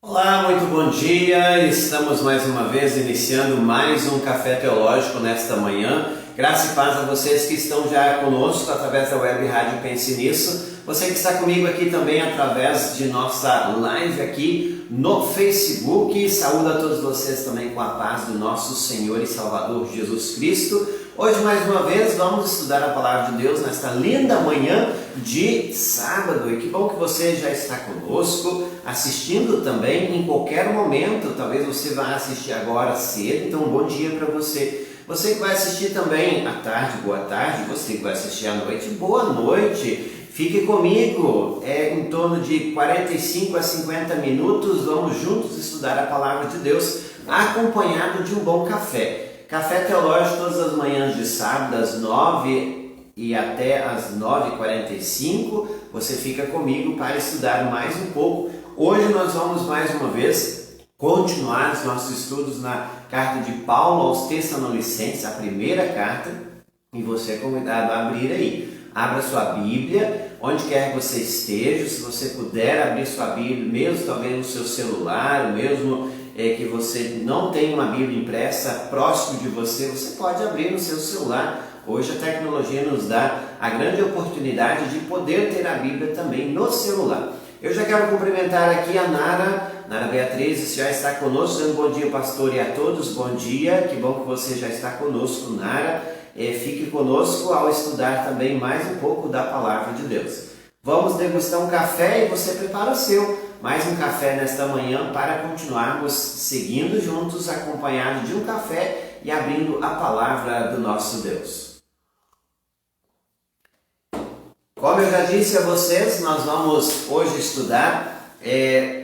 Olá, muito bom dia. Estamos mais uma vez iniciando mais um Café Teológico nesta manhã. Graça e paz a vocês que estão já conosco através da Web Rádio Pense Nisso. Você que está comigo aqui também através de nossa live aqui no Facebook. Saúdo a todos vocês também com a paz do nosso Senhor e Salvador Jesus Cristo. Hoje, mais uma vez, vamos estudar a Palavra de Deus nesta linda manhã de sábado. E que bom que você já está conosco, assistindo também em qualquer momento. Talvez você vá assistir agora cedo, então bom dia para você. Você que vai assistir também à tarde, boa tarde. Você que vai assistir à noite, boa noite. Fique comigo, em torno de 45 a 50 minutos, vamos juntos estudar a Palavra de Deus, acompanhado de um bom café. Café Teológico todas as manhãs de sábado, das 9 e até às 9h45. Você fica comigo para estudar mais um pouco. Hoje nós vamos mais uma vez continuar os nossos estudos na carta de Paulo aos Tessalonicenses, a primeira carta, e você é convidado a abrir aí. Abra sua Bíblia, onde quer que você esteja. Se você puder abrir sua Bíblia, mesmo talvez no seu celular, mesmo que você não tem uma Bíblia impressa próximo de você, você pode abrir no seu celular. Hoje a tecnologia nos dá a grande oportunidade de poder ter a Bíblia também no celular. Eu já quero cumprimentar aqui a Nara Beatriz, já está conosco, dando bom dia, pastor, e a todos, bom dia, que bom que você já está conosco, Nara. Fique conosco ao estudar também mais um pouco da Palavra de Deus. Vamos degustar um café e você prepara o seu. Mais um café nesta manhã para continuarmos seguindo juntos, acompanhados de um café e abrindo a Palavra do nosso Deus. Como eu já disse a vocês, nós vamos hoje estudar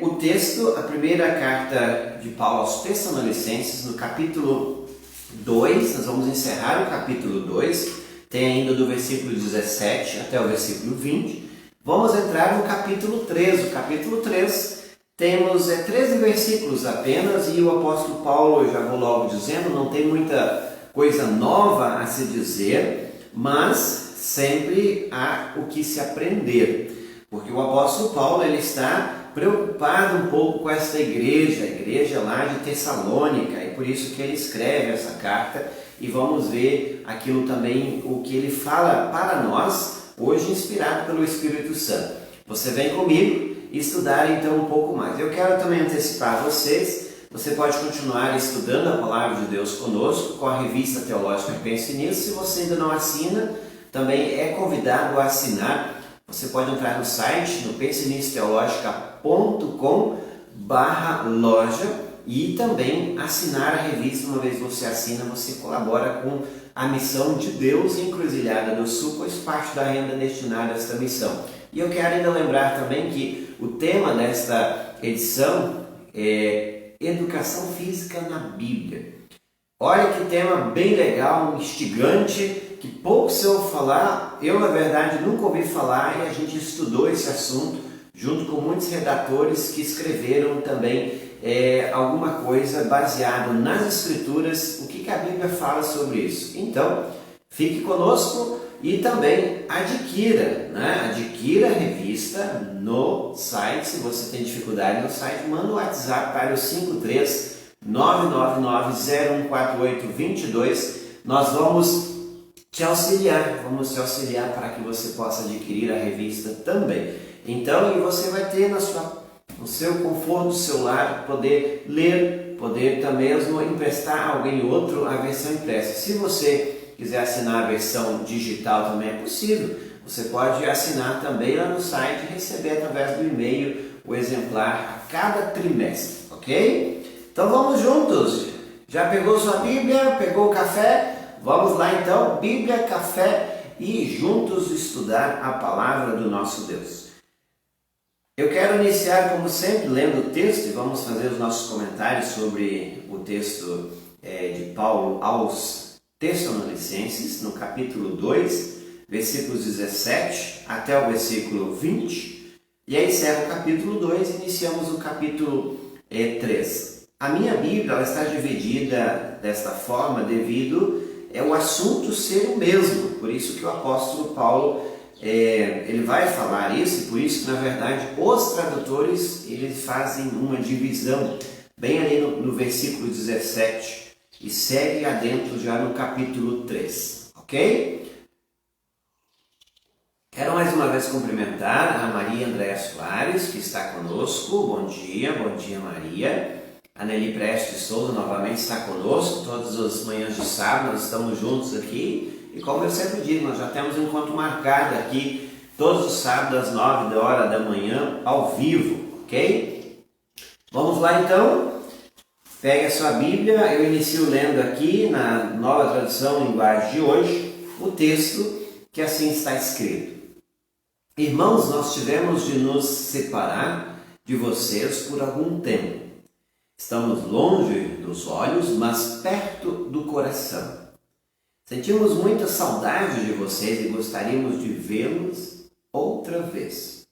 o texto, a primeira carta de Paulo aos Tessalonicenses, no capítulo 2, nós vamos encerrar o capítulo 2, tem ainda do versículo 17 até o versículo 20. Vamos entrar no capítulo 3. O capítulo 3 temos 13 versículos apenas e o apóstolo Paulo, eu já vou logo dizendo, não tem muita coisa nova a se dizer, mas sempre há o que se aprender, porque o apóstolo Paulo ele está preocupado um pouco com esta igreja, a igreja lá de Tessalônica, e por isso que ele escreve essa carta, e vamos ver aquilo também, o que ele fala para nós, hoje inspirado pelo Espírito Santo. Você vem comigo estudar então um pouco mais. Eu quero também antecipar vocês, você pode continuar estudando a Palavra de Deus conosco, com a revista teológica Pense Nisso. Se você ainda não assina, também é convidado a assinar. Você pode entrar no site, no pensenissoteologica.com/loja e também assinar a revista. Uma vez você assina, você colabora com a missão de Deus em Encruzilhada do Sul, pois parte da renda destinada a esta missão. E eu quero ainda lembrar também que o tema desta edição é Educação Física na Bíblia. Olha que tema bem legal, instigante, que pouco se ouve falar. Eu, na verdade, nunca ouvi falar e a gente estudou esse assunto junto com muitos redatores que escreveram também alguma coisa baseado nas Escrituras, o que a Bíblia fala sobre isso. Então, fique conosco e também adquira a revista no site. Se você tem dificuldade no site, manda o WhatsApp para o 53999014822. Nós vamos te auxiliar para que você possa adquirir a revista também. Então, e você vai ter no seu conforto do celular, poder ler, poder também mesmo emprestar a alguém outro a versão impressa. Se você quiser assinar a versão digital também é possível. Você pode assinar também lá no site e receber através do e-mail o exemplar a cada trimestre, ok? Então vamos juntos. Já pegou sua Bíblia? Pegou o café? Vamos lá então, Bíblia, café e juntos estudar a Palavra do nosso Deus. Eu quero iniciar, como sempre, lendo o texto e vamos fazer os nossos comentários sobre o texto de Paulo aos Tessalonicenses, no capítulo 2, versículos 17 até o versículo 20. E aí encerra o capítulo 2 e iniciamos o capítulo 3. A minha Bíblia ela está dividida desta forma devido ao assunto ser o mesmo. Por isso que o apóstolo Paulo ele vai falar isso, e por isso que na verdade os tradutores eles fazem uma divisão bem ali no versículo 17 e segue adentro já no capítulo 3, ok? Quero mais uma vez cumprimentar a Maria Andréa Soares, que está conosco. Bom dia Maria. A Nelly Prestes Souza novamente está conosco, todas as manhãs de sábado nós estamos juntos aqui. E como eu sempre digo, nós já temos um encontro marcado aqui, todos os sábados às 9 horas da manhã, ao vivo, ok? Vamos lá então, pegue a sua Bíblia, eu inicio lendo aqui na Nova Tradução Linguagem de hoje, o texto que assim está escrito. Irmãos, nós tivemos de nos separar de vocês por algum tempo. Estamos longe dos olhos, mas perto do coração. Sentimos muita saudade de vocês e gostaríamos de vê-los outra vez.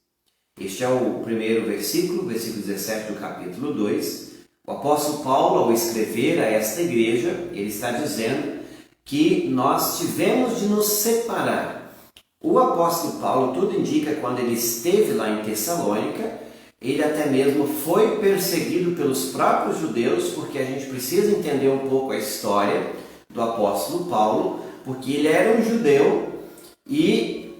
Este é o primeiro versículo 17 do capítulo 2. O apóstolo Paulo, ao escrever a esta igreja, ele está dizendo que nós tivemos de nos separar. O apóstolo Paulo, tudo indica, quando ele esteve lá em Tessalônica, ele até mesmo foi perseguido pelos próprios judeus, porque a gente precisa entender um pouco a história do apóstolo Paulo, porque ele era um judeu e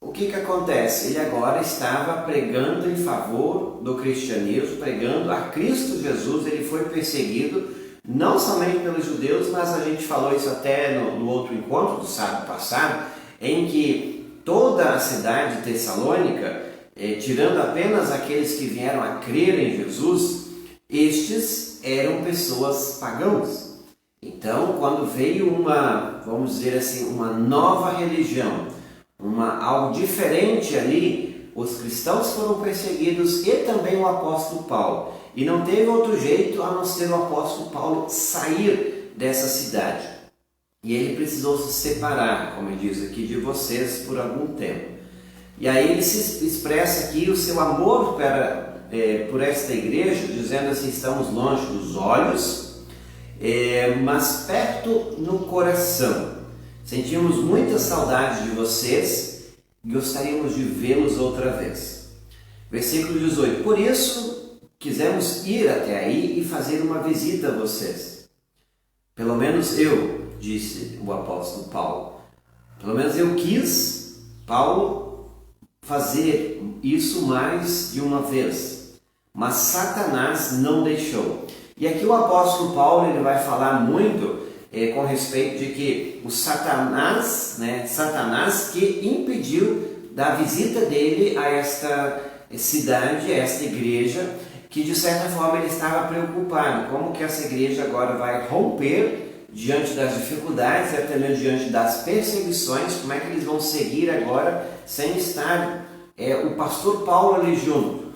o que acontece? Ele agora estava pregando em favor do cristianismo, pregando a Cristo Jesus. Ele foi perseguido não somente pelos judeus, mas a gente falou isso até no outro encontro do sábado passado, em que toda a cidade de Tessalônica, tirando apenas aqueles que vieram a crer em Jesus, estes eram pessoas pagãos. Então, quando veio vamos dizer assim, uma nova religião, algo diferente ali, os cristãos foram perseguidos e também o apóstolo Paulo. E não teve outro jeito a não ser o apóstolo Paulo sair dessa cidade. E ele precisou se separar, como ele diz aqui, de vocês por algum tempo. E aí ele se expressa aqui o seu amor por esta igreja, dizendo assim: estamos longe dos olhos, mas perto no coração. Sentimos muita saudade de vocês e gostaríamos de vê-los outra vez. Versículo 18. Por isso, quisemos ir até aí e fazer uma visita a vocês. Pelo menos eu, disse o apóstolo Paulo. Pelo menos eu quis, Paulo, fazer isso mais de uma vez. Mas Satanás não deixou. E aqui o apóstolo Paulo ele vai falar muito com respeito de que o Satanás que impediu da visita dele a esta cidade, a esta igreja, que de certa forma ele estava preocupado, como que essa igreja agora vai romper diante das dificuldades e até mesmo diante das perseguições, como é que eles vão seguir agora sem estar o pastor Paulo ali junto.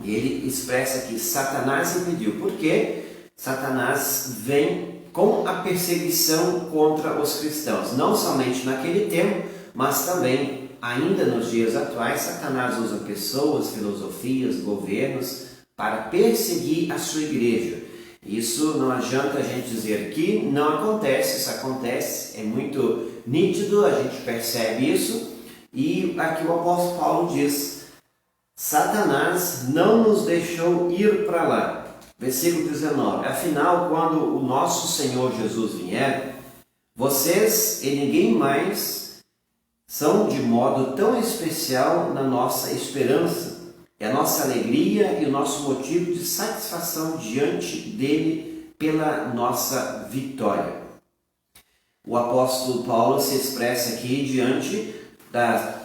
E ele expressa que Satanás impediu. Por quê? Satanás vem com a perseguição contra os cristãos. Não somente naquele tempo, mas também ainda nos dias atuais. Satanás usa pessoas, filosofias, governos para perseguir a sua igreja. Isso não adianta a gente dizer que não acontece. Isso acontece, é muito nítido, a gente percebe isso. E aqui o apóstolo Paulo diz: Satanás não nos deixou ir para lá. Versículo 19. Afinal, quando o nosso Senhor Jesus vier, vocês e ninguém mais são de modo tão especial na nossa esperança. É a nossa alegria e o nosso motivo de satisfação diante dele pela nossa vitória. O apóstolo Paulo se expressa aqui diante da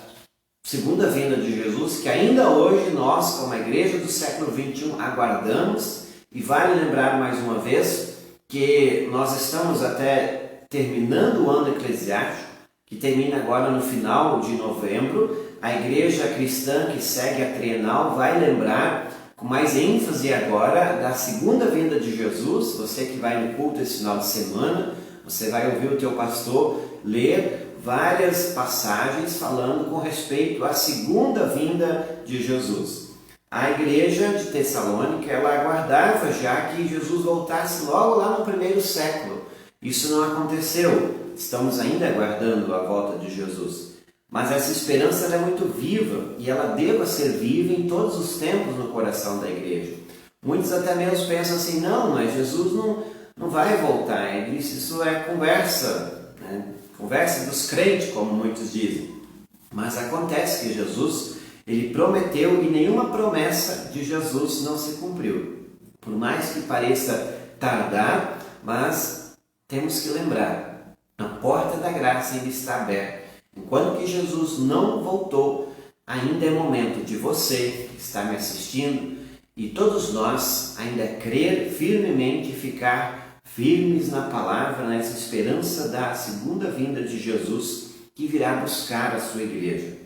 segunda vinda de Jesus, que ainda hoje nós, como a igreja do século 21, aguardamos. E vale lembrar mais uma vez que nós estamos até terminando o ano eclesiástico, que termina agora no final de novembro. A igreja cristã que segue a trienal vai lembrar com mais ênfase agora da segunda vinda de Jesus. Você que vai no culto esse final de semana, você vai ouvir o teu pastor ler várias passagens falando com respeito à segunda vinda de Jesus. A igreja de Tessalônica, ela aguardava já que Jesus voltasse logo lá no primeiro século. Isso não aconteceu. Estamos ainda aguardando a volta de Jesus. Mas essa esperança ela é muito viva e ela deva ser viva em todos os tempos no coração da igreja. Muitos até mesmo pensam assim, não, mas Jesus não vai voltar. Ele disse, isso é conversa, né? Conversa dos crentes, como muitos dizem. Mas acontece que Jesus, ele prometeu e nenhuma promessa de Jesus não se cumpriu. Por mais que pareça tardar, mas temos que lembrar, a porta da graça ainda está aberta. Enquanto que Jesus não voltou, ainda é momento de você que está me assistindo e todos nós ainda crer firmemente e ficar firmes na palavra, nessa esperança da segunda vinda de Jesus que virá buscar a sua igreja.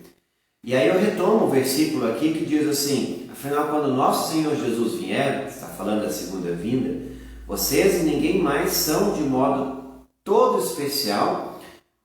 E aí eu retomo o versículo aqui que diz assim, afinal quando nosso Senhor Jesus vier, está falando da segunda vinda, vocês e ninguém mais são de modo todo especial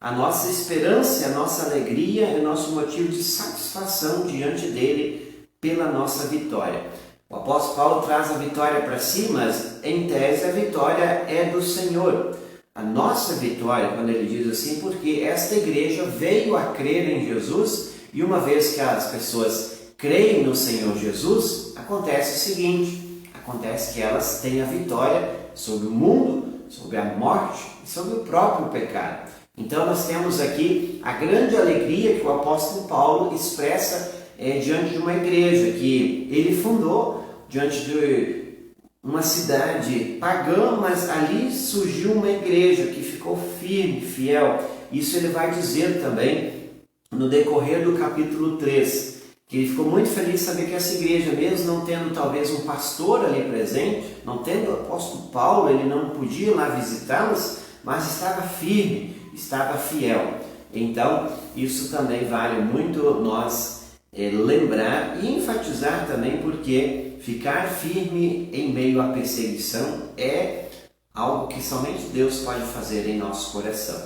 a nossa esperança, a nossa alegria e o nosso motivo de satisfação diante dele pela nossa vitória. O apóstolo Paulo traz a vitória para si, mas em tese a vitória é do Senhor. A nossa vitória, quando ele diz assim, porque esta igreja veio a crer em Jesus e uma vez que as pessoas creem no Senhor Jesus, acontece o seguinte, acontece que elas têm a vitória sobre o mundo, sobre a morte e sobre o próprio pecado. Então nós temos aqui a grande alegria que o apóstolo Paulo expressa diante de uma igreja que ele fundou, diante de uma cidade pagã, mas ali surgiu uma igreja que ficou firme, fiel. Isso ele vai dizer também no decorrer do capítulo 3, que ele ficou muito feliz de saber que essa igreja, mesmo não tendo talvez um pastor ali presente, não tendo o apóstolo Paulo, ele não podia ir lá visitá-los, mas estava firme, estava fiel. Então, isso também vale muito nós lembrar e enfatizar também, porque ficar firme em meio à perseguição é algo que somente Deus pode fazer em nosso coração.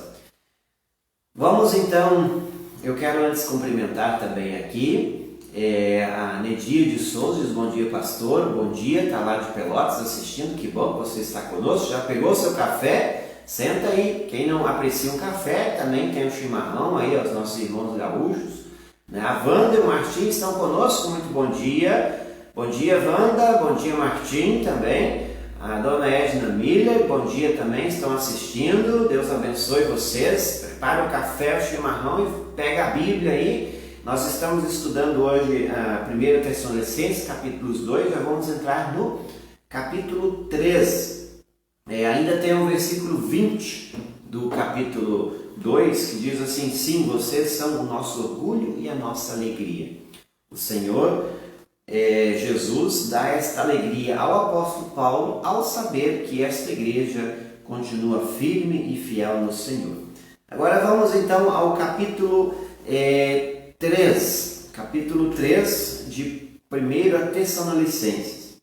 Vamos então, eu quero antes cumprimentar também aqui a Nedir de Souza, diz bom dia pastor, bom dia, está lá de Pelotas assistindo, que bom que você está conosco, já pegou seu café? Senta aí, quem não aprecia um café, também tem um chimarrão aí aos nossos irmãos gaúchos, né? A Wanda e o Martim estão conosco, muito bom dia, Wanda, bom dia Martim também, a dona Edna Miller, bom dia também, estão assistindo, Deus abençoe vocês, prepara o café, o chimarrão e pega a Bíblia aí. Nós estamos estudando hoje a 1 Tessalonicenses, capítulos 2, já vamos entrar no capítulo 3. Ainda tem o versículo 20 do capítulo 2, que diz assim, sim, vocês são o nosso orgulho e a nossa alegria. O Senhor Jesus dá esta alegria ao apóstolo Paulo ao saber que esta igreja continua firme e fiel no Senhor. Agora vamos então ao capítulo 3, capítulo 3 de 1 Tessalonicenses.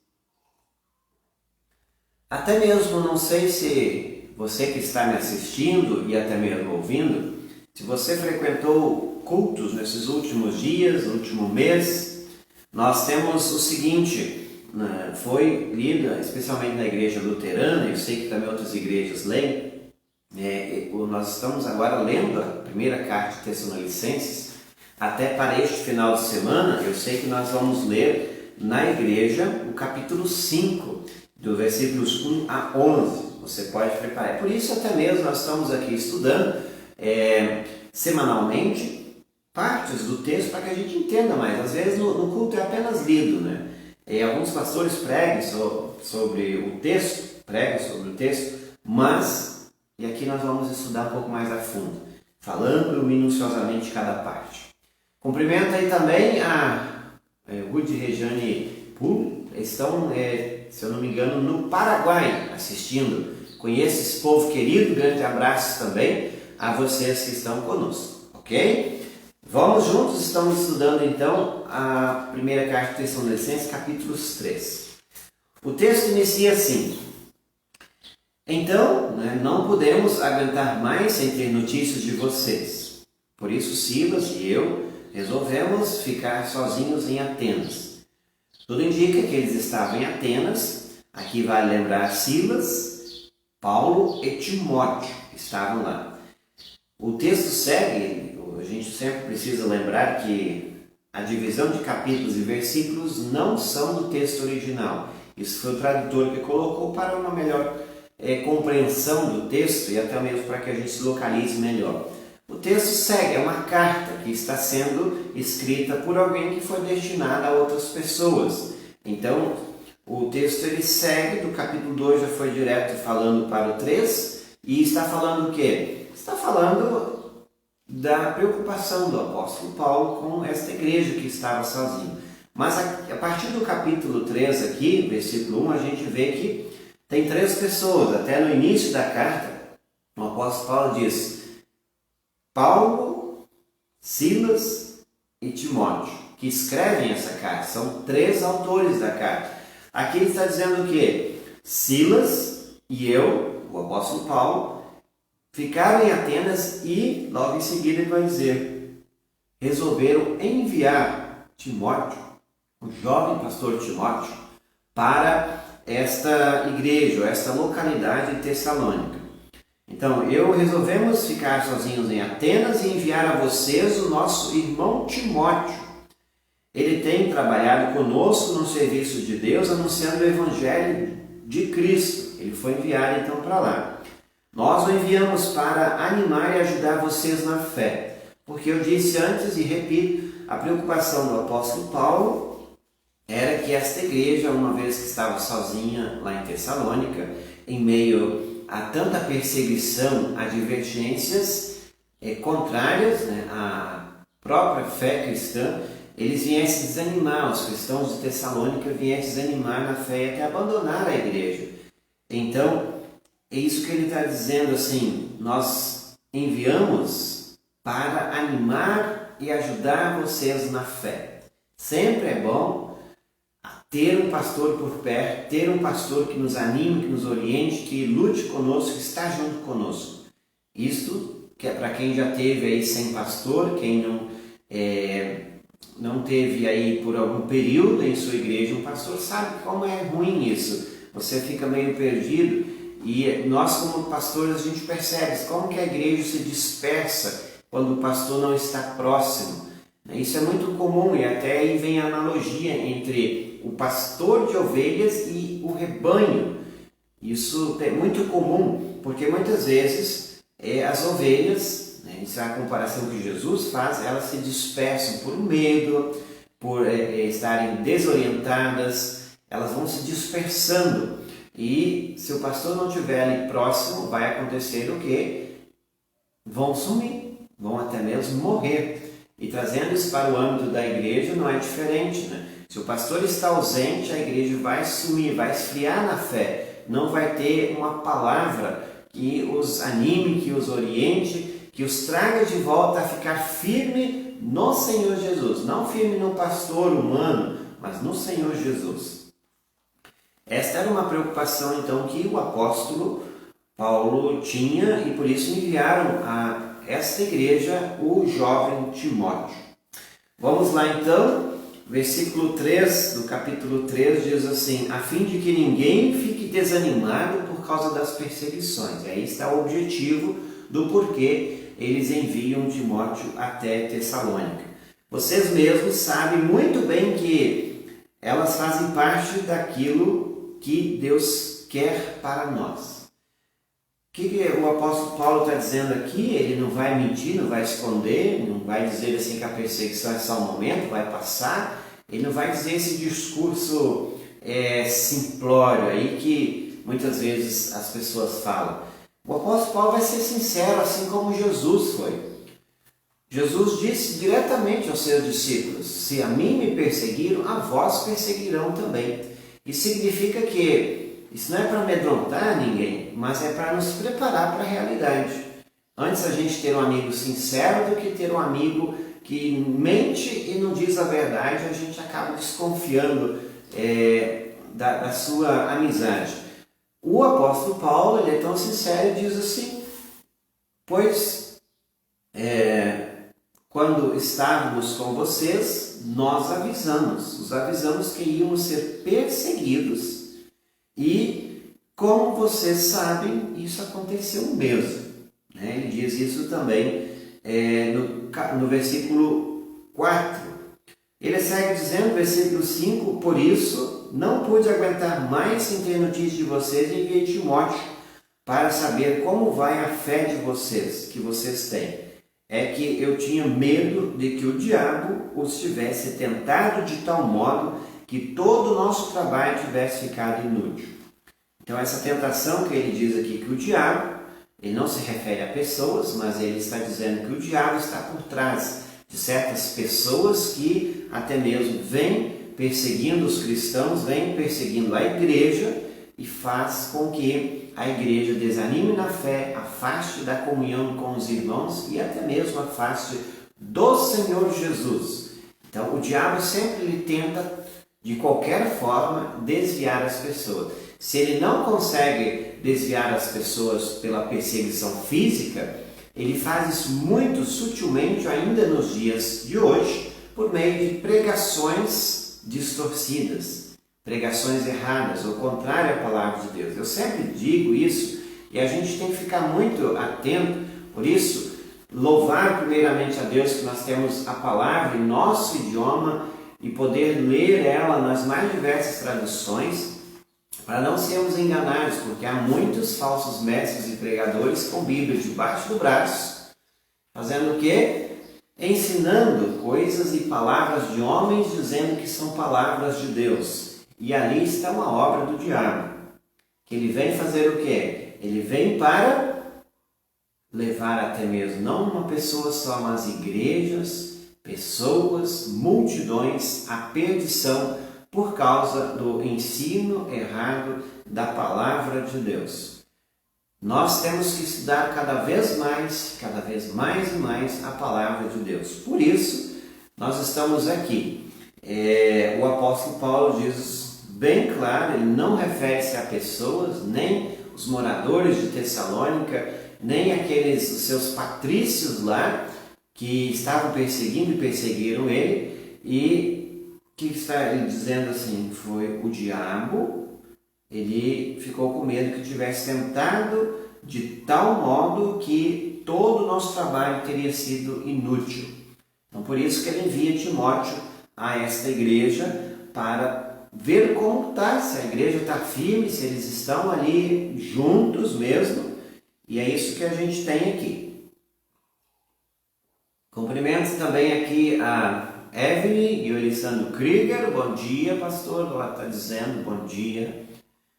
Até mesmo, não sei se você que está me assistindo e até mesmo ouvindo, se você frequentou cultos nesses últimos dias, no último mês, nós temos o seguinte, foi lido, especialmente na igreja luterana, eu sei que também outras igrejas leem, nós estamos agora lendo a primeira carta de Tessalonicenses, até para este final de semana, eu sei que nós vamos ler na igreja o capítulo 5, do versículos 1 a 11, você pode preparar. Por isso até mesmo nós estamos aqui estudando semanalmente partes do texto para que a gente entenda mais. Às vezes no culto é apenas lido, né? Alguns pastores pregam sobre o texto, mas, e aqui nós vamos estudar um pouco mais a fundo, falando minuciosamente cada parte. Cumprimento aí também a Ruth e Regiane Pulo, estão, se eu não me engano, no Paraguai assistindo. Conheço esse povo querido, grande abraço também a vocês que estão conosco, ok? Vamos juntos, estamos estudando então a primeira carta de Tessalonicenses, capítulos 3. O texto inicia assim: então, não podemos aguentar mais sem ter notícias de vocês. Por isso Silas e eu resolvemos ficar sozinhos em Atenas. Tudo indica que eles estavam em Atenas. Aqui vale lembrar Silas, Paulo e Timóteo estavam lá. O texto segue, a gente sempre precisa lembrar que a divisão de capítulos e versículos não são do texto original. Isso foi o tradutor que colocou para uma melhor compreensão do texto e até mesmo para que a gente se localize melhor. O texto segue, é uma carta que está sendo escrita por alguém que foi destinada a outras pessoas. Então, o texto ele segue, do capítulo 2 já foi direto falando para o 3, e está falando o quê? Está falando da preocupação do apóstolo Paulo com esta igreja que estava sozinha. Mas a partir do capítulo 3 aqui, versículo 1, a gente vê que tem 3 pessoas. Até no início da carta, o apóstolo Paulo diz: Paulo, Silas e Timóteo, que escrevem essa carta. São 3 autores da carta. Aqui ele está dizendo o quê? Silas e eu, o apóstolo Paulo, ficaram em Atenas e, logo em seguida, ele vai dizer, resolveram enviar Timóteo, o jovem pastor Timóteo, para esta igreja, esta localidade de Tessalônica. Então, resolvemos ficar sozinhos em Atenas e enviar a vocês o nosso irmão Timóteo. Ele tem trabalhado conosco no serviço de Deus, anunciando o Evangelho de Cristo. Ele foi enviado então para lá. Nós o enviamos para animar e ajudar vocês na fé. Porque eu disse antes e repito, a preocupação do apóstolo Paulo era que esta igreja, uma vez que estava sozinha lá em Tessalônica, em meio a tanta perseguição, a divergências contrárias, né, à própria fé cristã, eles viessem desanimar, os cristãos de Tessalônica viessem desanimar na fé e até abandonar a igreja. Então, é isso que ele está dizendo assim, nós enviamos para animar e ajudar vocês na fé. Sempre é bom ter um pastor por perto, ter um pastor que nos anime, que nos oriente, que lute conosco, que está junto conosco. Isto que é para quem já teve aí sem pastor, quem não teve aí por algum período em sua igreja um pastor, sabe como é ruim isso. Você fica meio perdido e nós como pastores a gente percebe como que a igreja se dispersa quando o pastor não está próximo. Isso é muito comum e até aí vem a analogia entre o pastor de ovelhas e o rebanho. Isso é muito comum porque muitas vezes as ovelhas, isso é a comparação que Jesus faz, elas se dispersam por medo, por estarem desorientadas, elas vão se dispersando. E se o pastor não estiver ali próximo, vai acontecer o quê? Vão sumir, vão até mesmo morrer. E trazendo isso para o âmbito da igreja não é diferente, né? Se o pastor está ausente, a igreja vai sumir, vai esfriar na fé. Não vai ter uma palavra que os anime, que os oriente, que os traga de volta a ficar firme no Senhor Jesus. Não firme no pastor humano, mas no Senhor Jesus. Esta era uma preocupação, então, que o apóstolo Paulo tinha e por isso enviaram a esta igreja o jovem Timóteo. Vamos lá, então, versículo 3 do capítulo 3 diz assim, a fim de que ninguém fique desanimado por causa das perseguições. E aí está o objetivo do porquê eles enviam Timóteo até Tessalônica. Vocês mesmos sabem muito bem que elas fazem parte daquilo que Deus quer para nós. O que o apóstolo Paulo está dizendo aqui? Ele não vai mentir, não vai esconder, não vai dizer assim que a perseguição é só um momento, vai passar. Ele não vai dizer esse discurso simplório aí que muitas vezes as pessoas falam. O apóstolo Paulo vai ser sincero, assim como Jesus foi. Jesus disse diretamente aos seus discípulos, se a mim me perseguiram, a vós perseguirão também. Isso significa que isso não é para amedrontar ninguém, mas é para nos preparar para a realidade. Antes a gente ter um amigo sincero do que ter um amigo que mente e não diz a verdade, a gente acaba desconfiando da sua amizade. O apóstolo Paulo ele é tão sincero e diz assim, pois quando estávamos com vocês, nós os avisamos que íamos ser perseguidos e, como vocês sabem, isso aconteceu mesmo. Ele diz isso também no versículo 4. Ele segue dizendo, versículo 5, por isso não pude aguentar mais sem ter notícia de vocês e enviei Timóteo para saber como vai a fé de vocês, que vocês têm. É que eu tinha medo de que o diabo os tivesse tentado de tal modo que todo o nosso trabalho tivesse ficado inútil. Então essa tentação que ele diz aqui que o diabo, ele não se refere a pessoas, mas ele está dizendo que o diabo está por trás de certas pessoas que até mesmo vêm perseguindo os cristãos, vêm perseguindo a igreja e faz com que a igreja desanime na fé, afaste da comunhão com os irmãos e até mesmo afaste do Senhor Jesus. Então o diabo sempre lhe tenta de qualquer forma desviar as pessoas. Se ele não consegue desviar as pessoas pela perseguição física, ele faz isso muito sutilmente ainda nos dias de hoje, por meio de pregações distorcidas, pregações erradas, ou contrário à palavra de Deus. Eu sempre digo isso e a gente tem que ficar muito atento, por isso, louvar primeiramente a Deus que nós temos a palavra em nosso idioma e poder ler ela nas mais diversas traduções, para não sermos enganados, porque há muitos falsos mestres e pregadores com Bíblia debaixo do braço, fazendo o quê? Ensinando coisas e palavras de homens, dizendo que são palavras de Deus. E ali está uma obra do diabo, que ele vem fazer o quê? Ele vem para levar até mesmo, não uma pessoa só, mas igrejas, pessoas, multidões, à perdição, por causa do ensino errado da palavra de Deus. Nós temos que estudar cada vez mais e mais a palavra de Deus. Por isso, nós estamos aqui. O apóstolo Paulo diz bem claro, ele não refere-se a pessoas, nem os moradores de Tessalônica, nem aqueles seus patrícios lá, que estavam perseguindo e perseguiram ele, e que está ele dizendo assim, foi o diabo, ele ficou com medo que tivesse tentado de tal modo que todo o nosso trabalho teria sido inútil. Então por isso que ele envia Timóteo a esta igreja para ver como está, se a igreja está firme, se eles estão ali juntos mesmo, e é isso que a gente tem aqui. Cumprimento também aqui a Evelyn e o Elisandro Krieger. Bom dia, pastor. Ela está dizendo bom dia.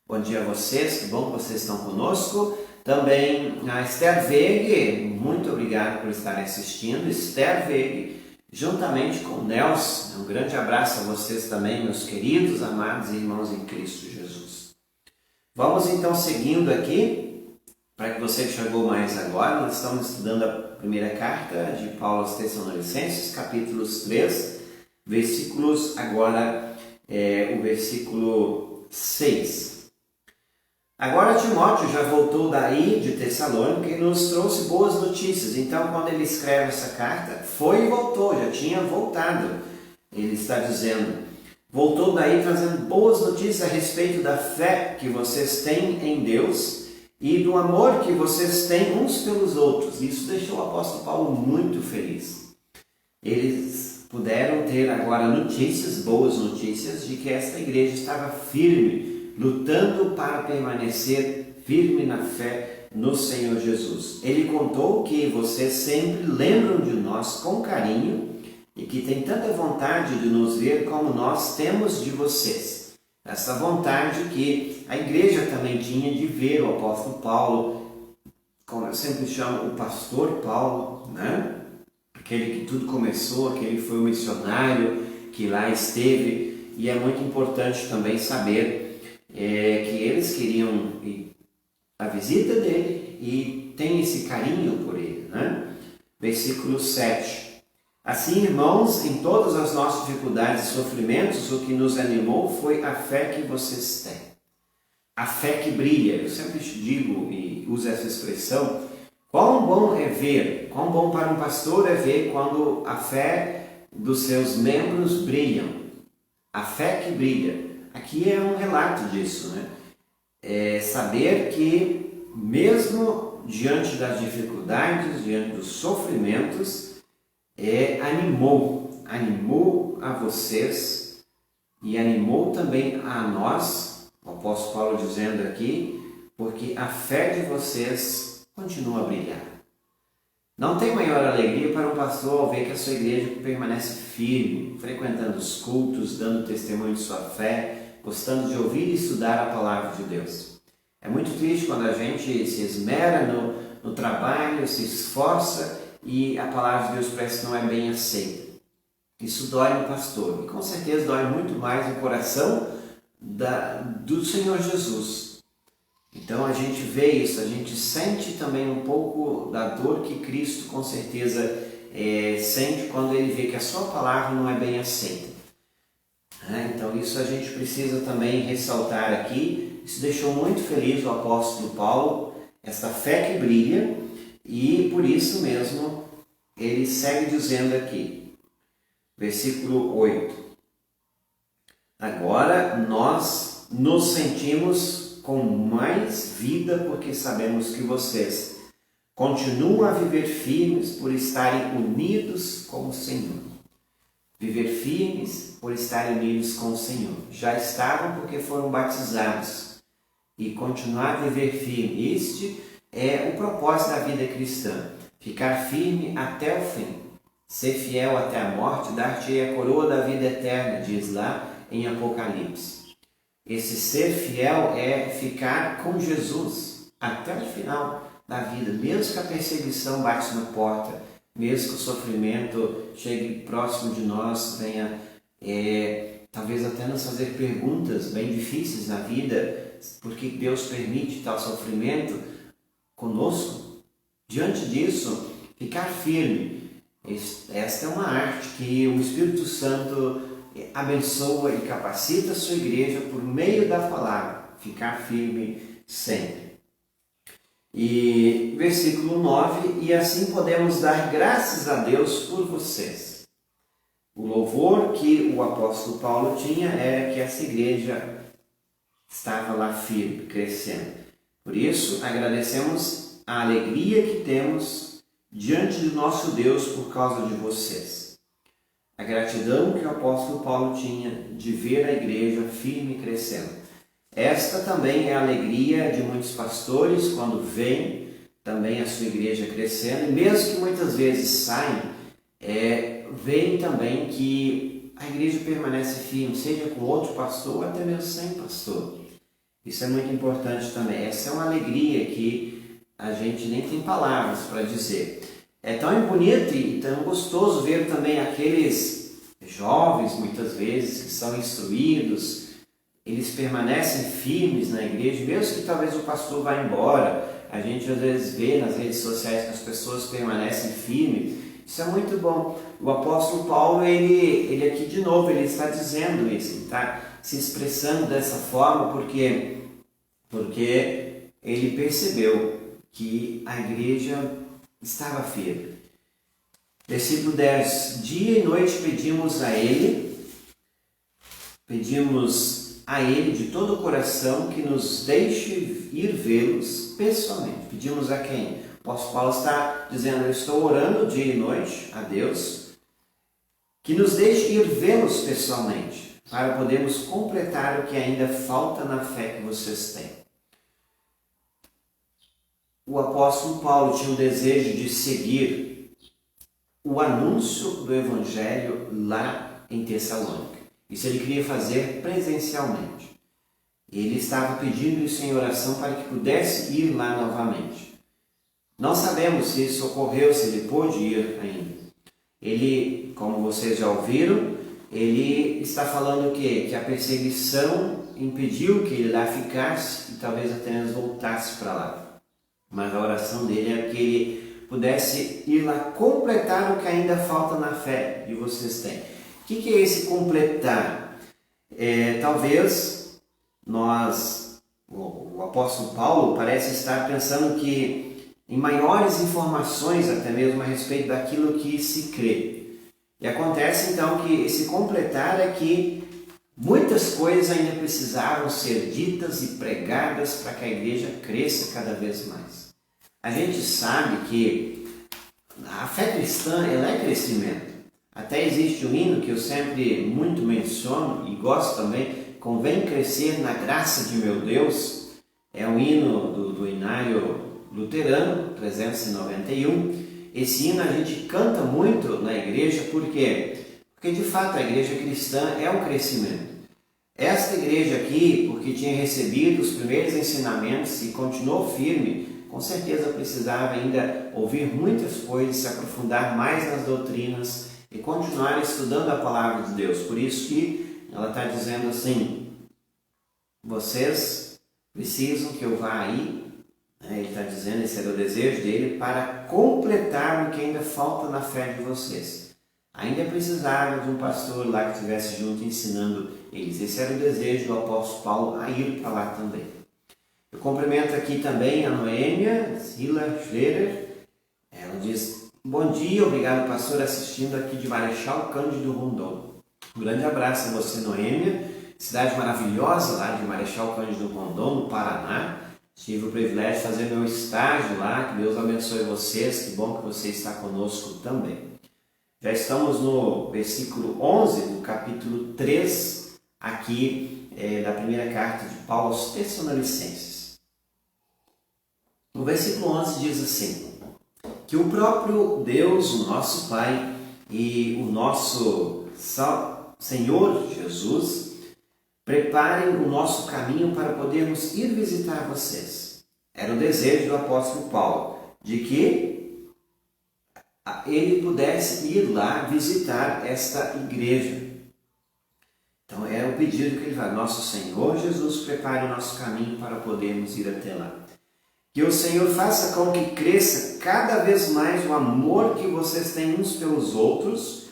Bom dia a vocês, que bom que vocês estão conosco. Também a Esther Veig, muito obrigado por estarem assistindo. Esther Veig, juntamente com o Nelson. Um grande abraço a vocês também, meus queridos, amados irmãos em Cristo Jesus. Vamos então seguindo aqui, para que você que chegou mais agora, nós estamos estudando a primeira carta de Paulo aos Tessalonicenses, capítulos 3, versículos, agora o versículo 6. Agora Timóteo já voltou daí de Tessalônica e nos trouxe boas notícias. Então, quando ele escreve essa carta, foi e voltou, já tinha voltado. Ele está dizendo, voltou daí trazendo boas notícias a respeito da fé que vocês têm em Deus e do amor que vocês têm uns pelos outros. Isso deixou o apóstolo Paulo muito feliz. Eles puderam ter agora notícias, boas notícias, de que esta igreja estava firme, lutando para permanecer firme na fé no Senhor Jesus. Ele contou que vocês sempre lembram de nós com carinho e que tem tanta vontade de nos ver como nós temos de vocês. Essa vontade que a igreja também tinha de ver o apóstolo Paulo, como eu sempre chamo, o pastor Paulo, né? Aquele que tudo começou, aquele que foi o missionário que lá esteve. E é muito importante também saber que eles queriam a visita dele e tem esse carinho por ele, né? Versículo 7. Assim, irmãos, em todas as nossas dificuldades e sofrimentos, o que nos animou foi a fé que vocês têm. A fé que brilha. Eu sempre digo e uso essa expressão, quão bom é ver, quão bom para um pastor é ver quando a fé dos seus membros brilham. A fé que brilha. Aqui é um relato disso, né? É saber que mesmo diante das dificuldades, diante dos sofrimentos, animou a vocês e animou também a nós, o apóstolo Paulo dizendo aqui, porque a fé de vocês continua a brilhar. Não tem maior alegria para um pastor ao ver que a sua igreja permanece firme, frequentando os cultos, dando testemunho de sua fé, gostando de ouvir e estudar a palavra de Deus. É muito triste quando a gente se esmera no trabalho, se esforça e a palavra de Deus parece que não é bem aceita. Isso dói no pastor e com certeza dói muito mais no coração do Senhor Jesus. Então a gente vê isso, a gente sente também um pouco da dor que Cristo com certeza sente quando ele vê que a sua palavra não é bem aceita. Então isso a gente precisa também ressaltar aqui. Isso deixou muito feliz o apóstolo Paulo, esta fé que brilha, e por isso mesmo ele segue dizendo aqui, versículo 8: agora nós nos sentimos com mais vida porque sabemos que vocês continuam a viver firmes por estarem unidos com o Senhor. Viver firmes por estarem unidos com o Senhor. Já estavam porque foram batizados. E continuar a viver firme. Este é o propósito da vida cristã. Ficar firme até o fim. Ser fiel até a morte, dar-te a coroa da vida eterna, diz lá em Apocalipse. Esse ser fiel é ficar com Jesus até o final da vida, mesmo que a perseguição bate na porta, mesmo que o sofrimento chegue próximo de nós, venha talvez até nos fazer perguntas bem difíceis na vida, porque Deus permite tal sofrimento conosco. Diante disso, ficar firme. Esta é uma arte que o Espírito Santo abençoa e capacita a sua igreja por meio da palavra. Ficar firme sempre. E versículo 9: e assim podemos dar graças a Deus por vocês. O louvor que o apóstolo Paulo tinha era que essa igreja estava lá firme, crescendo. Por isso, agradecemos a alegria que temos diante do nosso Deus por causa de vocês. A gratidão que o apóstolo Paulo tinha de ver a igreja firme e crescendo. Esta também é a alegria de muitos pastores quando veem também a sua igreja crescendo, e mesmo que muitas vezes saiam, veem também que a igreja permanece firme, seja com outro pastor ou até mesmo sem pastor. Isso é muito importante também. Essa é uma alegria que a gente nem tem palavras para dizer. É tão bonito e tão gostoso ver também aqueles jovens, muitas vezes, que são instruídos, eles permanecem firmes na igreja, mesmo que talvez o pastor vá embora. A gente às vezes vê nas redes sociais que as pessoas permanecem firmes. Isso é muito bom. O apóstolo Paulo, ele aqui de novo, ele está dizendo isso, ele está se expressando dessa forma porque ele percebeu que a igreja estava firme. Versículo 10: dia e noite pedimos a Ele de todo o coração que nos deixe ir vê-los pessoalmente. Pedimos a quem? O apóstolo Paulo está dizendo: eu estou orando dia e noite a Deus que nos deixe ir vê-los pessoalmente, para podermos completar o que ainda falta na fé que vocês têm. O apóstolo Paulo tinha o desejo de seguir o anúncio do Evangelho lá em Tessalônica. Isso ele queria fazer presencialmente. Ele estava pedindo isso em oração para que pudesse ir lá novamente. Não sabemos se isso ocorreu, se ele pôde ir ainda. Ele, como vocês já ouviram, ele está falando o quê? Que a perseguição impediu que ele lá ficasse e talvez até mesmo voltasse para lá. Mas a oração dele é que ele pudesse ir lá completar o que ainda falta na fé que vocês têm. O que é esse completar? Talvez o apóstolo Paulo parece estar pensando que em maiores informações até mesmo a respeito daquilo que se crê. E acontece então que esse completar é que muitas coisas ainda precisavam ser ditas e pregadas para que a igreja cresça cada vez mais. A gente sabe que a fé cristã ela é crescimento. Até existe um hino que eu sempre muito menciono e gosto também, convém crescer na graça de meu Deus. É um hino do Inário Luterano, 391. Esse hino a gente canta muito na igreja, por quê? Porque de fato a igreja cristã é um crescimento. Esta igreja aqui, porque tinha recebido os primeiros ensinamentos e continuou firme, com certeza precisava ainda ouvir muitas coisas, se aprofundar mais nas doutrinas e continuar estudando a palavra de Deus. Por isso que ela está dizendo assim, vocês precisam que eu vá aí, ele está dizendo, esse era o desejo dele, para completar o que ainda falta na fé de vocês. Ainda precisava de um pastor lá que estivesse junto ensinando eles. Esse era o desejo do apóstolo Paulo a ir para lá também. Eu cumprimento aqui também a Noêmia Sila Schroeder. Ela diz, bom dia, obrigado pastor, assistindo aqui de Marechal Cândido Rondon. Um grande abraço a você, Noêmia. Cidade maravilhosa lá de Marechal Cândido Rondon, no Paraná. Tive o privilégio de fazer meu estágio lá, que Deus abençoe vocês, que bom que você está conosco também. Já estamos no versículo 11 do capítulo 3, aqui da primeira carta de Paulo aos Tessalonicenses. No versículo 11 diz assim, que o próprio Deus, o nosso Pai e o nosso Senhor Jesus preparem o nosso caminho para podermos ir visitar vocês. Era o desejo do apóstolo Paulo, de que ele pudesse ir lá visitar esta igreja. Então é o pedido que ele faz. Nosso Senhor Jesus prepare o nosso caminho para podermos ir até lá. Que o Senhor faça com que cresça cada vez mais o amor que vocês têm uns pelos outros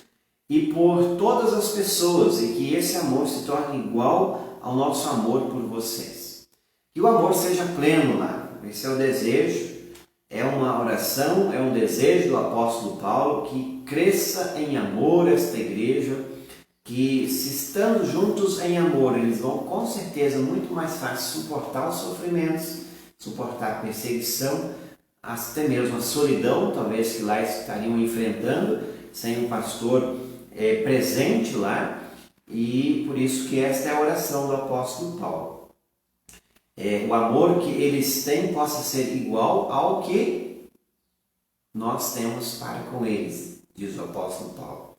e por todas as pessoas, e que esse amor se torne igual ao nosso amor por vocês. Que o amor seja pleno lá. Esse é o desejo. É uma oração, é um desejo do apóstolo Paulo que cresça em amor esta igreja, que se estando juntos em amor, eles vão com certeza muito mais fácil suportar os sofrimentos, suportar a perseguição, até mesmo a solidão, talvez que lá estariam enfrentando, sem um pastor presente lá, e por isso que esta é a oração do apóstolo Paulo. O amor que eles têm possa ser igual ao que nós temos para com eles, diz o apóstolo Paulo.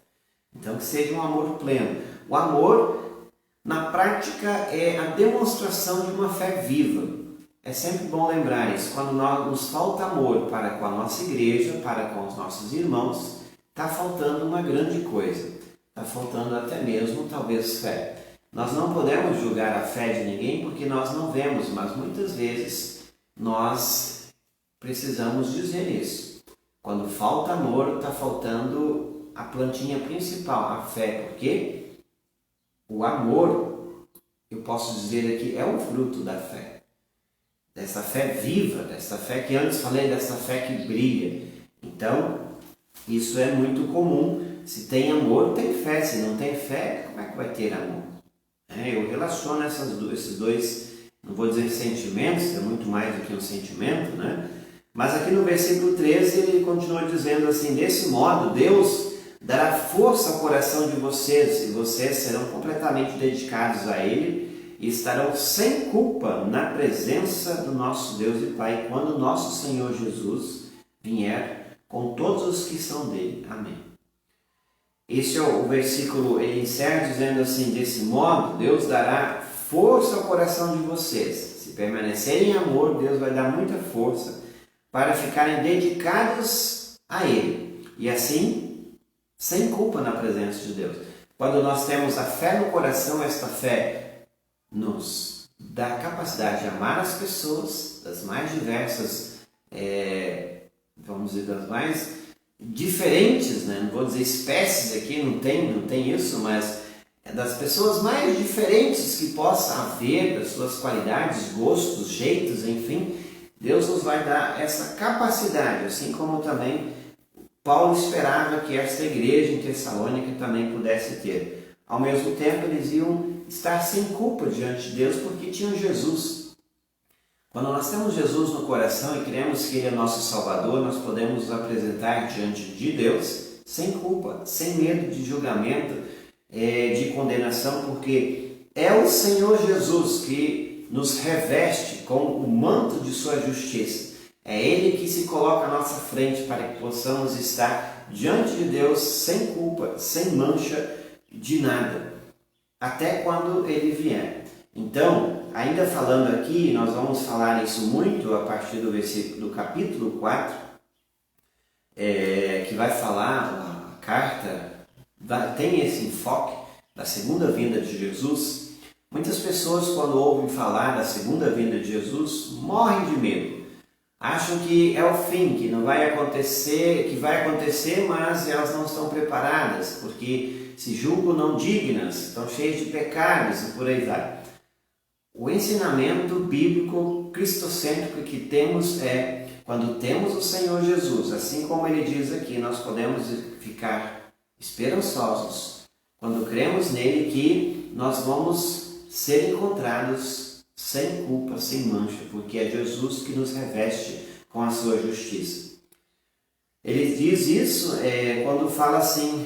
Então que seja um amor pleno. O amor, na prática, é a demonstração de uma fé viva. É sempre bom lembrar isso. Quando nos falta amor para com a nossa igreja, para com os nossos irmãos, está faltando uma grande coisa. Está faltando até mesmo, talvez, fé. Nós não podemos julgar a fé de ninguém porque nós não vemos, mas muitas vezes nós precisamos dizer isso. Quando falta amor, está faltando a plantinha principal, a fé, porque o amor, eu posso dizer aqui, é um fruto da fé. Dessa fé viva, dessa fé que antes falei, dessa fé que brilha. Então, isso é muito comum. Se tem amor, tem fé. Se não tem fé, como é que vai ter amor? Eu relaciono esses dois, não vou dizer sentimentos, é muito mais do que um sentimento, né? Mas aqui no versículo 13 ele continua dizendo assim, desse modo Deus dará força ao coração de vocês e vocês serão completamente dedicados a Ele e estarão sem culpa na presença do nosso Deus e Pai quando nosso Senhor Jesus vier com todos os que são dele. Amém. Esse é o versículo, ele encerra dizendo assim, desse modo, Deus dará força ao coração de vocês. Se permanecerem em amor, Deus vai dar muita força para ficarem dedicados a Ele. E assim, sem culpa na presença de Deus. Quando nós temos a fé no coração, esta fé nos dá a capacidade de amar as pessoas, das mais diversas, vamos dizer, das mais diferentes, né? Não vou dizer espécies aqui, não tem isso, mas das pessoas mais diferentes que possa haver, das suas qualidades, gostos, jeitos, enfim, Deus nos vai dar essa capacidade, assim como também Paulo esperava que esta igreja em Tessalônica também pudesse ter. Ao mesmo tempo, eles iam estar sem culpa diante de Deus porque tinham Jesus. Quando nós temos Jesus no coração e cremos que Ele é nosso Salvador, nós podemos nos apresentar diante de Deus sem culpa, sem medo de julgamento, de condenação, porque é o Senhor Jesus que nos reveste com o manto de sua justiça. É Ele que se coloca à nossa frente para que possamos estar diante de Deus sem culpa, sem mancha de nada, até quando Ele vier. Então, ainda falando aqui, nós vamos falar isso muito a partir do versículo do capítulo 4, que vai falar, a carta tem esse enfoque da segunda vinda de Jesus. Muitas pessoas, quando ouvem falar da segunda vinda de Jesus, morrem de medo. Acham que é o fim, que não vai acontecer, que vai acontecer, mas elas não estão preparadas, porque se julgam não dignas, estão cheias de pecados e por aí vai. O ensinamento bíblico cristocêntrico que temos é, quando temos o Senhor Jesus, assim como Ele diz aqui, nós podemos ficar esperançosos, quando cremos nele, que nós vamos ser encontrados sem culpa, sem mancha, porque é Jesus que nos reveste com a sua justiça. Ele diz isso quando fala assim: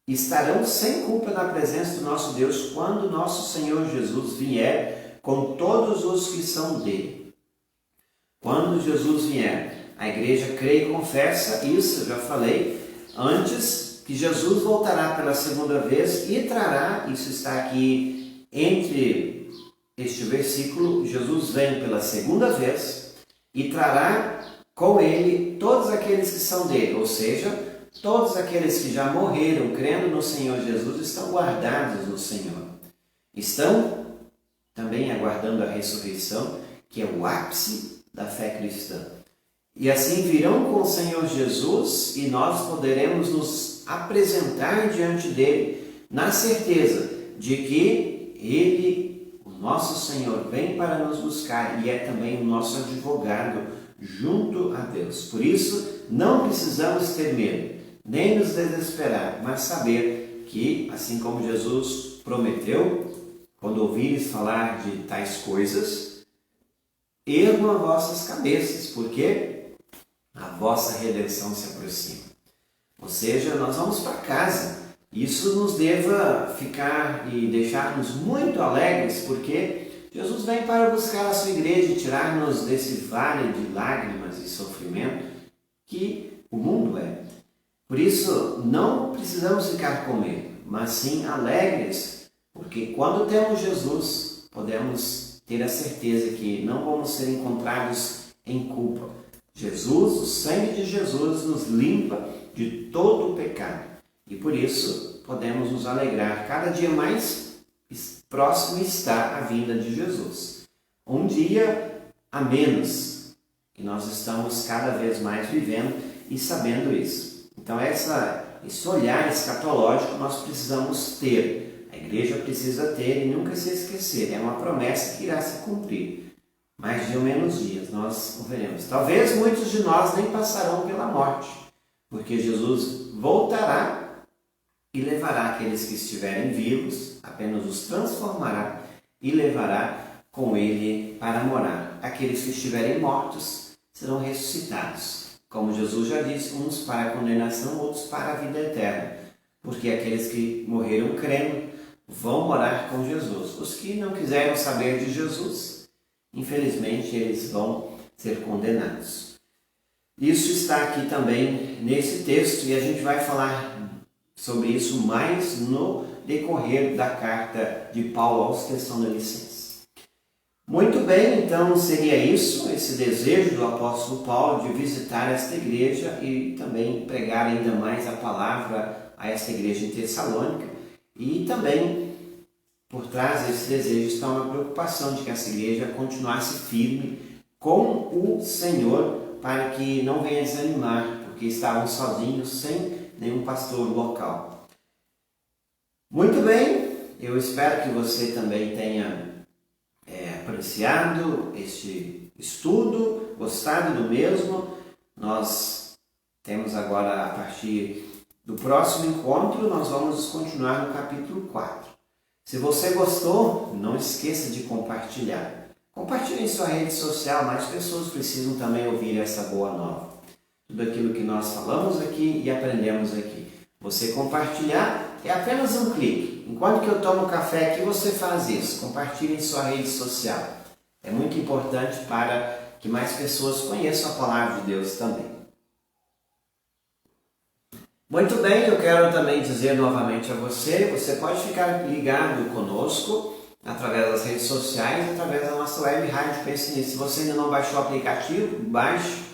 estarão sem culpa na presença do nosso Deus quando nosso Senhor Jesus vier com todos os que são dele. Quando Jesus vier, a igreja crê e confessa, isso eu já falei antes, que Jesus voltará pela segunda vez e trará, isso está aqui entre este versículo, Jesus vem pela segunda vez e trará com ele todos aqueles que são dele, ou seja, todos aqueles que já morreram crendo no Senhor Jesus estão guardados no Senhor. Estão também aguardando a ressurreição, que é o ápice da fé cristã. E assim virão com o Senhor Jesus e nós poderemos nos apresentar diante dele na certeza de que Ele, o nosso Senhor, vem para nos buscar e é também o nosso advogado junto a Deus. Por isso, não precisamos ter medo, nem nos desesperar, mas saber que, assim como Jesus prometeu, quando ouvires falar de tais coisas, ergam as vossas cabeças, porque a vossa redenção se aproxima. Ou seja, nós vamos para casa. Isso nos deva ficar e deixar-nos muito alegres, porque Jesus vem para buscar a sua igreja e tirar-nos desse vale de lágrimas e sofrimento que o mundo é. Por isso, não precisamos ficar com medo, mas sim alegres, porque quando temos Jesus, podemos ter a certeza que não vamos ser encontrados em culpa. Jesus, o sangue de Jesus, nos limpa de todo o pecado. E por isso, podemos nos alegrar. Cada dia mais próximo está a vinda de Jesus. Um dia a menos. E nós estamos cada vez mais vivendo e sabendo isso. Então, esse olhar escatológico nós precisamos ter. A igreja precisa ter e nunca se esquecer. É uma promessa que irá se cumprir. Mais de ou menos dias nós o veremos. Talvez muitos de nós nem passarão pela morte, porque Jesus voltará e levará aqueles que estiverem vivos, apenas os transformará e levará com ele para morar. Aqueles que estiverem mortos serão ressuscitados. Como Jesus já disse, uns para a condenação, outros para a vida eterna. Porque aqueles que morreram crendo vão morar com Jesus. Os que não quiseram saber de Jesus, infelizmente, eles vão ser condenados. Isso está aqui também nesse texto e a gente vai falar sobre isso mais no decorrer da carta de Paulo aos Tessalonicenses. Muito bem, então seria isso, esse desejo do apóstolo Paulo de visitar esta igreja e também pregar ainda mais a palavra a esta igreja em Tessalônica. E também, por trás desse desejo, está uma preocupação de que essa igreja continuasse firme com o Senhor para que não venha desanimar, porque estavam sozinhos, sem nenhum pastor local. Muito bem, eu espero que você também tenha apreciado este estudo, gostado do mesmo. Nós temos agora, a partir do próximo encontro, nós vamos continuar no capítulo 4. Se você gostou, não esqueça de compartilhar. Compartilhe em sua rede social, mais pessoas precisam também ouvir essa boa nova. Tudo aquilo que nós falamos aqui e aprendemos aqui. Você compartilhar é apenas um clique. Enquanto que eu tomo café aqui, você faz isso. Compartilhe em sua rede social. É muito importante para que mais pessoas conheçam a palavra de Deus também. Muito bem, eu quero também dizer novamente a você pode ficar ligado conosco através das redes sociais, através da nossa web Rádio Pense Nisso. Se você ainda não baixou o aplicativo, baixe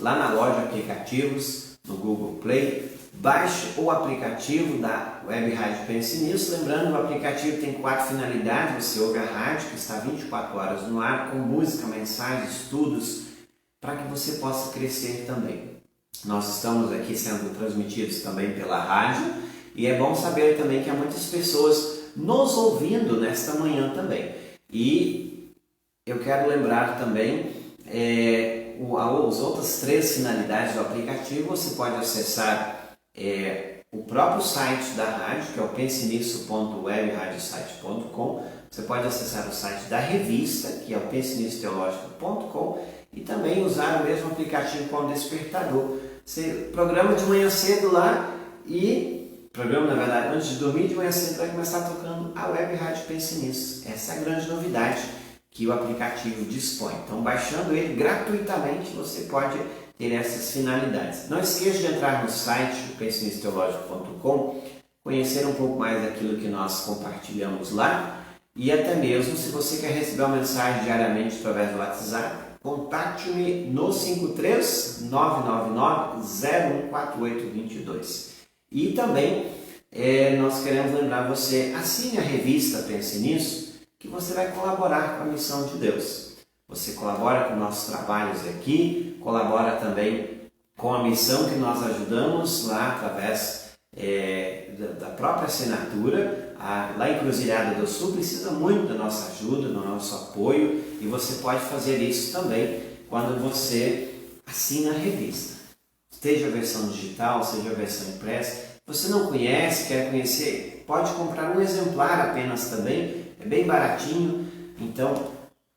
lá na loja de aplicativos, no Google Play. Baixe o aplicativo da Web Rádio Pense Nisso. Lembrando, o aplicativo tem 4 finalidades. Você ouve a rádio, que está 24 horas no ar, com música, mensagens, estudos, para que você possa crescer também. Nós estamos aqui sendo transmitidos também pela rádio e é bom saber também que há muitas pessoas nos ouvindo nesta manhã também. E eu quero lembrar também as outras 3 finalidades do aplicativo. Você pode acessar o próprio site da rádio, que é o pensenisso.webradiosite.com. Você pode acessar o site da revista, que é o pensenissoteologico.com, e também usar o mesmo aplicativo com o despertador. Você programa de manhã cedo lá e programa, na verdade, antes de dormir, de manhã cedo vai começar tocando a Web Rádio Pense Nisso. Essa é a grande novidade que o aplicativo dispõe. Então, baixando ele gratuitamente, você pode ter essas finalidades. Não esqueça de entrar no site pensenissoteologico.com, conhecer um pouco mais daquilo que nós compartilhamos lá e até mesmo se você quer receber uma mensagem diariamente através do WhatsApp, contate-me no 53999-014822. E também nós queremos lembrar você, assine a revista Pense Nisso, que você vai colaborar com a missão de Deus. Você colabora com nossos trabalhos aqui, colabora também com a missão que nós ajudamos lá através da própria assinatura. Lá em Cruzilhada do Sul precisa muito da nossa ajuda, do nosso apoio, e você pode fazer isso também quando você assina a revista. Seja a versão digital, seja a versão impressa. Você não conhece, quer conhecer, pode comprar um exemplar apenas também, é bem baratinho. Então,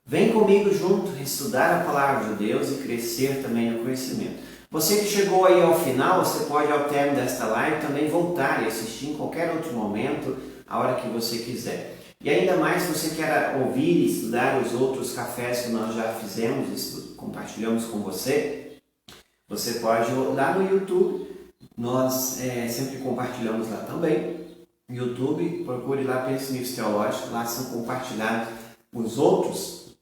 vem comigo junto, estudar a palavra de Deus e crescer também no conhecimento. Você que chegou aí ao final, você pode ao término desta live também voltar e assistir em qualquer outro momento, a hora que você quiser. E ainda mais se você quer ouvir e estudar os outros cafés que nós já fizemos, compartilhamos com você, você pode ir lá no YouTube, nós sempre compartilhamos lá também. YouTube, procure lá Pense Nisso Teológico, lá são compartilhados os outros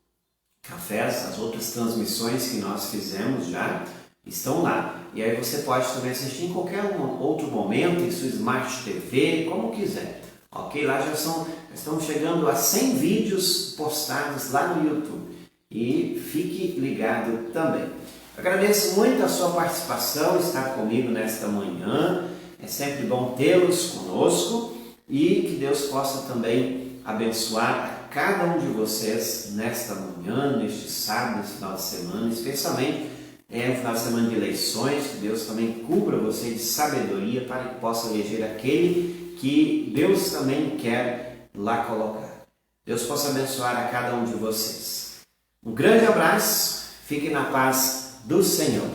cafés, as outras transmissões que nós fizemos já, estão lá. E aí você pode também assistir em qualquer outro momento, em sua Smart TV, como quiser. Ok? Lá já estamos chegando a 100 vídeos postados lá no YouTube. E fique ligado também. Eu agradeço muito a sua participação, estar comigo nesta manhã. É sempre bom tê-los conosco e que Deus possa também abençoar a cada um de vocês nesta manhã, neste sábado, nesse final de semana, especialmente no final de semana de eleições. Que Deus também cubra você de sabedoria para que possa eleger aquele que Deus também quer lá colocar. Deus possa abençoar a cada um de vocês. Um grande abraço, fiquem na paz do Senhor.